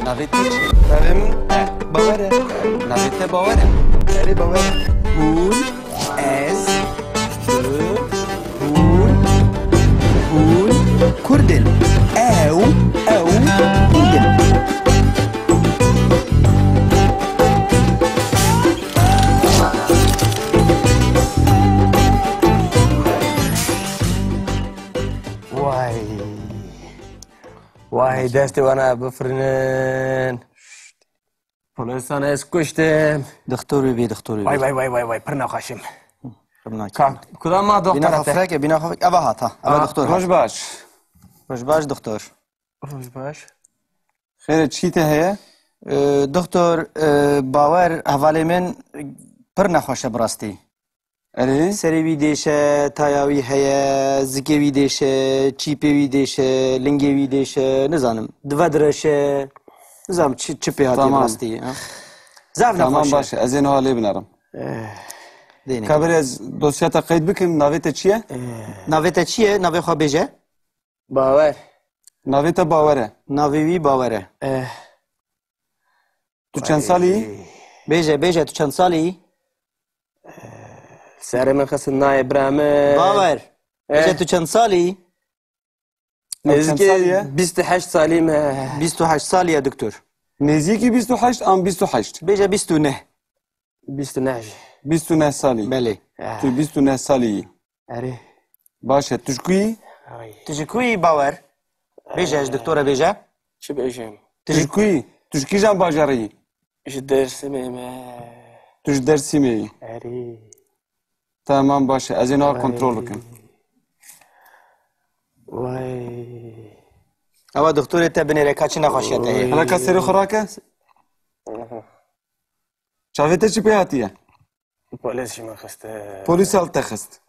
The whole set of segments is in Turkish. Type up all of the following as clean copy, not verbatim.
ناویت چی؟ نویم باوره. ناویت باوره. اری باوره. هون از هون کردن او کردن. وای دستی وانا بفرنن. پلیسان از کشتم. دکتر بی دکتر بی. وای پر نخواشم. کام کدام ما بینا دکترته؟ خفرک بینا خفرک. اوه هاتا اوه دکتر. روش باش. روش باش دکتر. روش باش. خیره چی ته هیه؟ دکتر باور حوالی من پر نخواشه براستی. اری؟ سری ویدیشه، تایاوی هیا، زکی ویدیشه، چیپی ویدیشه، لنگی ویدیشه، نزانم. دوادرشه، نزانم چی پیاتی براستی. زاف تمام نخواشه. باشه از این حالی بنارم. دینه. کبری از دوسیات قید بکن ناویت چیه؟ ناویت چیه؟ ناوی خواه بیجه؟ باور. ناویت باوره. ناویوی باوره. تو چند سالی؟ بیجه تو چند سالی؟ سر من خست نای برامه. باور. بیجه تو چند سالی؟ نزدیک سالیه؟ 28 سالیم. 28 سالیه دکتر. نزدیکی 28 ام 28. بیجه 29. 29. 29 سالی. بله. تو 29 سالی. اری. باشه تشکویی؟ تشکوی باور. بیجه اش دکتوره بیجه؟ چی بیشم؟ تشکویی؟ تشکی جان باجاری؟ اش درس میمه. توش درسی می. اری. تمام باشه از این حال کنترل بکن. وای. اوه دکتوره تا بنیره کچی نخواشیته هی. حالا کسی خوراکه؟ چاویت چی پیاتیه؟ پلیس شما خسته. پلیس حال تخست.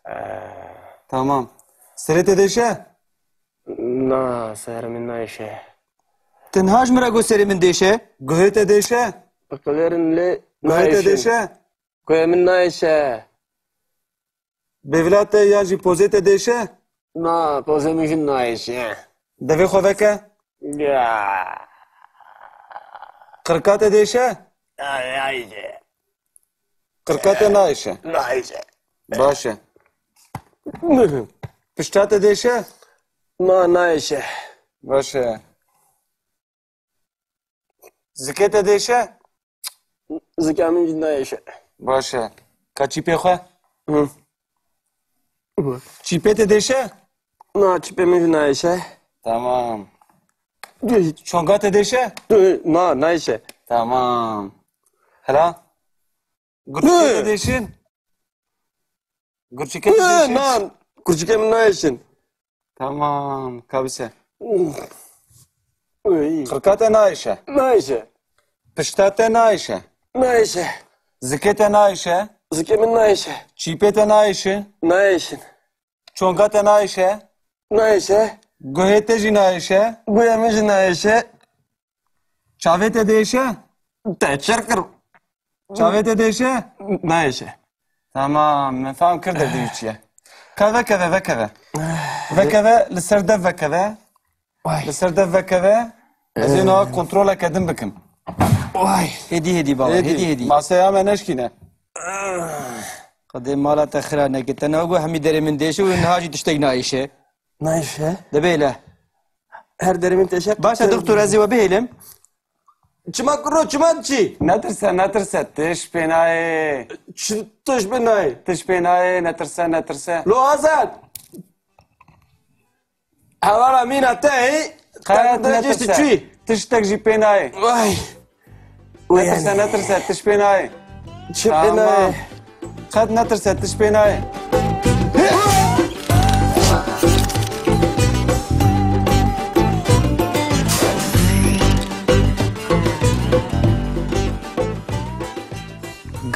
تمام. سریت دیشه؟ نه سر من نایشه. تنهاش مرا گو سری من دیشه؟ گوهیت دیشه؟ بقدرن لی گوهیت نایشه. دیشه؟ کوی من نایشه. بولات یا جی پوزیت دیشه؟ نه پوزه میشن نایشه. دوی خواه که؟ یا. قرقات دیشه؟ نایشه. قرقات نایشه. نایشه. باشه. پشتات دیشه؟ نه نایشه. باشه. زکیت دیشه؟ زکام میشن نایشه. باشه. که چی پی خواه؟ چی پیت دیشه؟ نه چی میشن نایشه. تمام. چونگات دیشه؟ نه نایشه. تمام. هلا؟ گرچکت دیشین؟ گرچکت دیشین؟ نه kurçukem nayşin. تمام. کابسه. Uy. قرقات نایشه. Nayşe. پشتات نایشه. Nayşe. زکیت نایشه. Zikemin nayşe. چیپت نایشه. Nayşin. چونگات نایشه. Nayşe. گوهیت جی نایشه. Buyamıcı nayşe. چاویت دیشه؟ Teşekkür. چاویت دیشه؟ Nayşe. تمام. من فهم کرده دیو چیه. وكذا وكذا لسر دف وكذا لسر دف وكذا زينو كنترول كدم بكم Vay. هدي بابا هدي ما سيامه نشكينه قدم مالا تخرا نكتنا وقو همي دري من ديشو ونهاجي تشتاق نايشه Nayşe. دبيله Her derimin teşekkür. باشا دكتور ازي وبهلم Çımak kuru çımakçı. نترسه تش بيناي Çıtış ben nay. تش بيناي نترسه Lo Hasan. Havala min atay. قاعد نترسه تشتاق جي بيناي Vay. نترسه تش بيناي Çıp ben nay. قد نترسه تش بيناي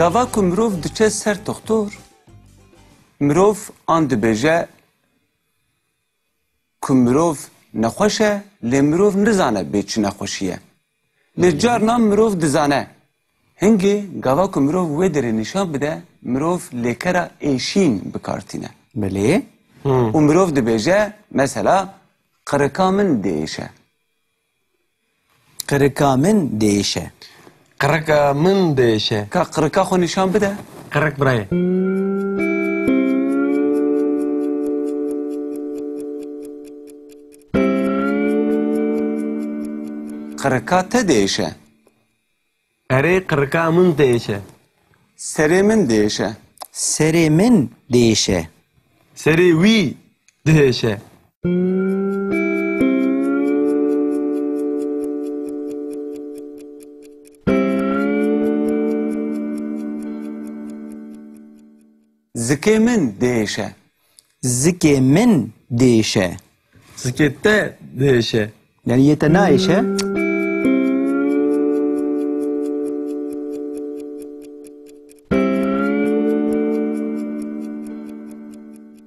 گاوا کو مروف دچه سر دکتر مروف آن دبیجه کو مروف نخوشه لی مروف نزانه به چی نخوشیه لی جار نام مروف دزانه هنگی گاوا کو مروف وی داره نشان بده مروف لیکره ایشین بکارتینه بله و مروف دبیجه مثلا قرکامن دیشه Kırıka min değişe. Qirika min değişe. Ka qirika xwe nîşan bide. Qirik birayê. Qirika te değişe. Erê qirika min değişe. Serê min değişe. Serê min değişe. Serê wî dihêşe. Zikê min değişe. Zikê min değişe. Zikê te dihêşe. Yani yete naişe.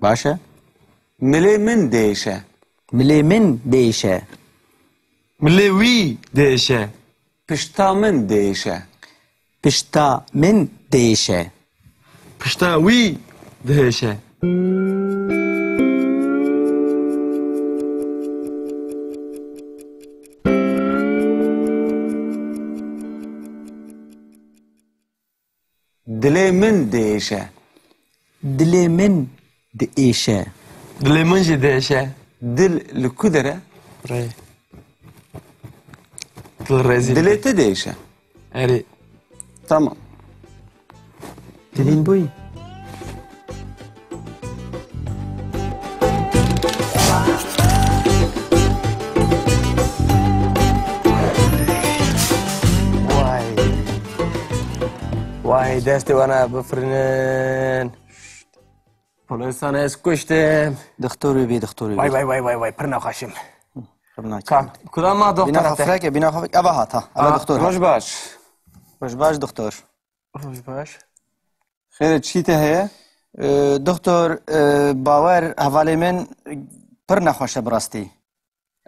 Başa. Milê min değişe. Milê min değişe. Milê wî dihêşe. Pişta min değişe. Pişta min değişe. Pişta wî dihêşe. Dilê min değişe. Dilê min değişe. Dilê min jî dihêşe. Dil li ku dere? Birayê. Dil rezîl. Dilê te değişe. Erê. Tamam. Dilin boyu. Vay. Vay destê wana bifirinin. Polisan ez kuştum. Doktoru bir doktoru bir. Vay vay vay vay vay pir nexweşim. Xebna ki. Ka kudama Bina doktora te. xafreke bina xafrek. Ava hat ha. Ava doktor. Roj baş. Roj baş doktor. Roj baş. Xêr çî te heye? Doktor bawer hevalê min pir nexweşe bi rastî.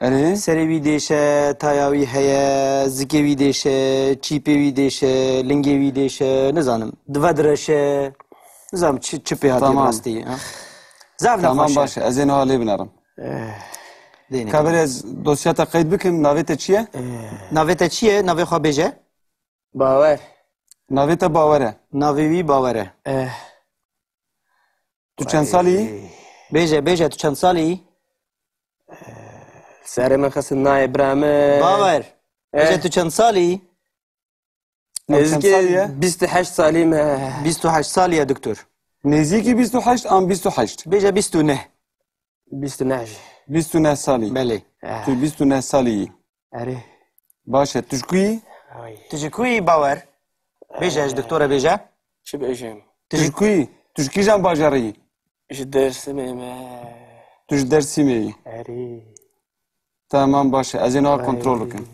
Erê? Serê wî değişe, taya wî heye, zikê wî değişe, çîpê wî değişe, lingê wî değişe, nizanim. Dive direşe. Nizanim çi pê hatiye bi Tamam. rastî. Zav Tamam nexweşe. baş. Ez ê niha lê binarim. Deynê. Kabir ez dosya te qeyd bikim. Navê te çi ye? Navê te çi ye? Navê xwe bêje? Bawer. Navê te bawer e. Navê wî bawer e. Tu çend salî yî? Bêje tu çend salî yî? Serê min xistin nayê bira min. Bawer. Bêje tu çend salî yî? Nêzîkî 28 salî me. 28 salî ye doktor. Nêzîkî 28 an 28. Bêje 29. 29 jî. 29 salî. Belê. Tu 29 salî yî. Erê. Baş e. Tu ji ku yî? Tu ji ku yî bawer? Bêje ji doktora bêje? Çi bêjim? Tu ji ku yî? Tu ji kîjan bajarê yî? Ji Dêrsimê me. Tu ji Dêrsimê yî. Erê. Tamam baş e. Ez ê niha kontrol bikim.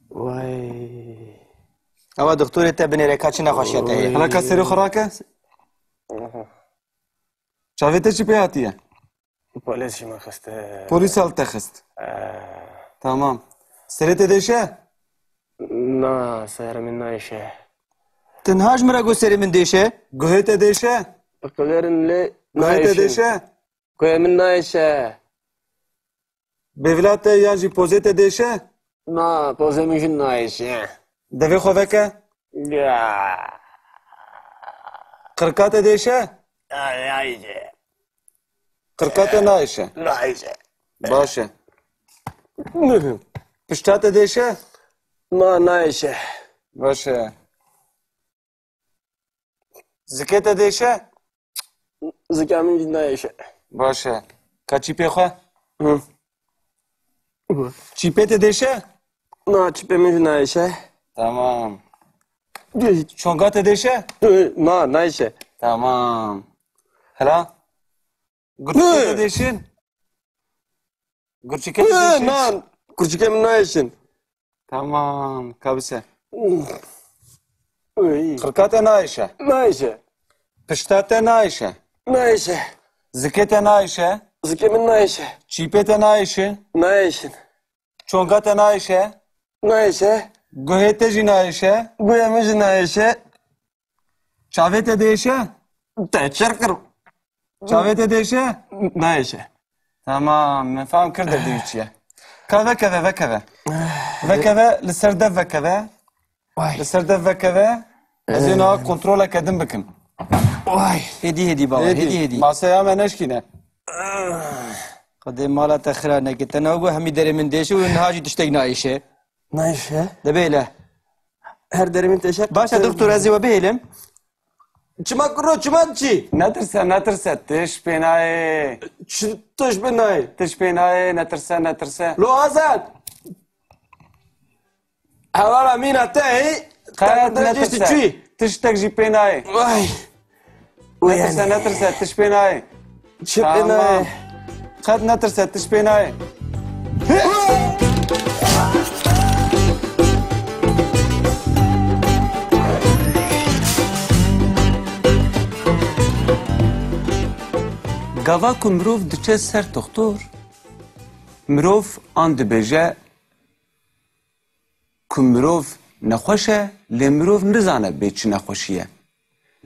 Vay. Ava doktorê te binêre ka çi nexweşiya te heye? Helaka serê xwerak e? Çavê te çi pê hatiye? Polis jî min xiste. Polîs hal te xist. Tamam. Serê te değişe? Na, serê min nayişe. Tenha ji min re got serê min değişe? Guhê te değişe? Bikilêrin lê Guhê te nayişin. değişe? Guhê min nayişe. Bêvila te yan jî pozê te değişe? Na, pozê min jî nayişe. Devê xwe veke? Ya. Qirka te değişe? Nayişe. Qirka te naişe. Nayişe. Baş e. Pişta te değişe? Na, nayişe. Baş e. Zikê te değişe? Zika min jî nayişe. Baş e. Ka çîpê xwe? Hı. Çîpê te değişe? Na, çipê min jî nayişe. Tamam. Çonga te değişe? Na, nayişe. Tamam. Hela? Gurçike te değişin? Gurçike te değişin? Na, kurçikê min nayişin. Tamam. Kabise. Uy. Qirka te naişe? Nayişe. Pişta te naişe? Nayişe. Zikê te naişe? Zikê min nayişe. Çîpê te naişe? Nayişin. Çonga te naişe? Nayişe. Guhê te jî naişe? Guhê min jî nayişe. Çavê te değişe? Te çirkir. Çavê te değişe? Nayişe. Tamam. Me fehm kir de dîvî çi ye. Ka vekeve. Vekeve li ser dev vekeve. Li ser dev vekeve. Ez ê niha kontrola kedim bikim. Hedi baba, hedi. Masaya me neşkîne. Qedê mala te xira neke, te nago hemî derê min deşe û niha jî tiştek naîşe. Nayşe. Dibêle. Her derimin teşekkür. Başa doktor ez ê we bihêlim. Çıma kuru çıma çi. Netirse tiş pê nayê. Tuş binay. Tiş pê nayê netirse. Lo azad. Hevara mina te. Qet netirse. netirse. Tiştek jî pê nayê. Vay. Netirse tiş pê nayê. Çıp binay. Qet netirse tiş pê nayê. Gava ku mirov diçe ser doktor, mirov an dibêje ku mirov nexweş e, lê mirov nizane bê çi nexweşî ye.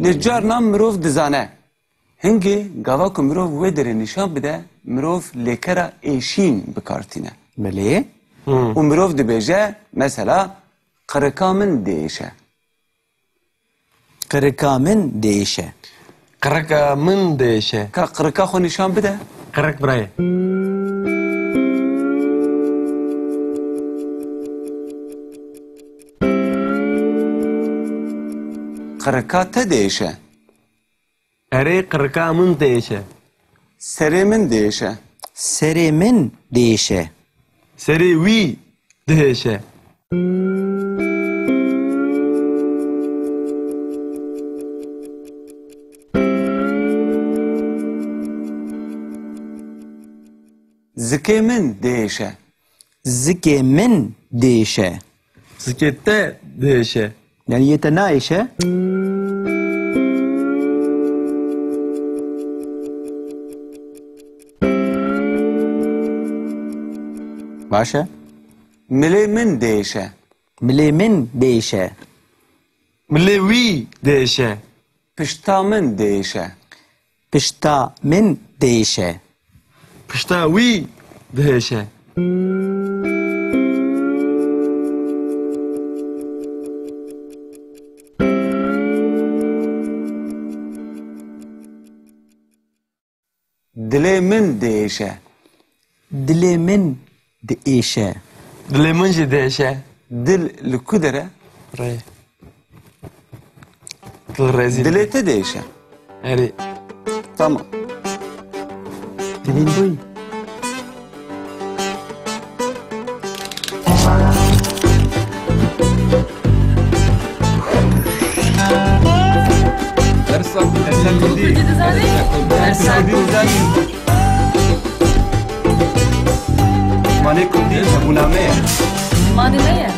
Lê carnan mirov dizane. Hingê gava ku mirov wê derê nîşan bide, mirov lêkera êşîn bikartîne. Belê? û mirov dibêje, mesela, qirika min diêşe. Qirika min değişe. Kırıka min değişe. Ka qirika xwe nîşan bide. Kırık buraya. Qirika te diêşe. Eri kırıka min değişe. Serê min diêşe. Serê min değişe. Seri wî değişe. Zikê min diêşe. Zikê min değişe. Sikette değişe. Yani yete naişe. Başa. Milê min diêşe. Milê min değişe. Milli wî değişe. Pişta min diêşe. Pişta min değişe. Pişta wî değişe. Dilê min diêşe. Dilê min değişe. Dilê min jî değişe. Dil li ku dere? Buraya. Dil rezil. Dilê te diêşe. Eri. Tamam. Dilin buy. Mane kurdi, buname. Mane ne ya?